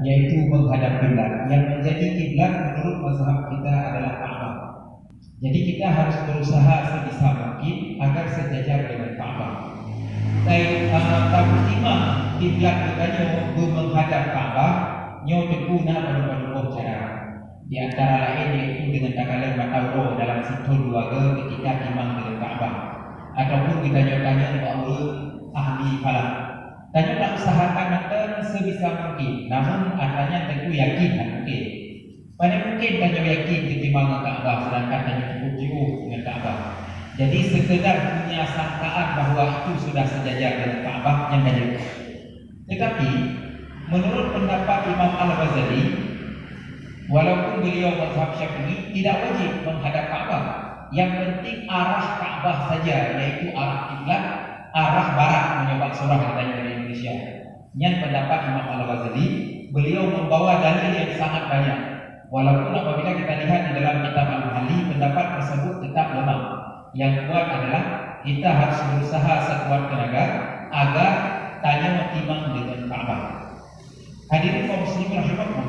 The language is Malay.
yaitu menghadap kiblat. Yang menjadi kiblat menurut mazhab kita adalah Ka'bah. Jadi kita harus berusaha sebisa mungkin agar sejajar dengan Ka'bah. Dan tabutima kiblat kita menghadap Ka'bah nyo teguna pada cara. Di antara lain yaitu dengan takalan matawro dalam situl keluarga ketika imam dengan Ka'bah. Ataupun kita tanya bahawa ahli falak. Tanya tak usahakan nanti sebisa mungkin. Namun adanya tentu yakin tak mungkin. Pada mungkin tanya yakin ketimbang dengan Ka'bah, sedangkan tanya cukup jauh dengan Ka'bah. Jadi sekedar punya sangkaan bahawa itu sudah sejajar dengan Ka'bah yang tadi. Tetapi menurut pendapat Imam Al-Ghazali, walaupun beliau mazhab Syafi'i tidak wajib menghadap Ka'bah. Yang penting arah Ka'bah saja, yaitu arah kiblat, arah barat menyebab surah katanya dari Indonesia. Yang pendapat Imam Al-Ghazali, beliau membawa dalil yang sangat banyak. Walaupun apabila kita lihat di dalam kitab Al-Muhalli, pendapat tersebut tetap lemah. Yang kuat adalah kita harus berusaha sekuat tenaga agar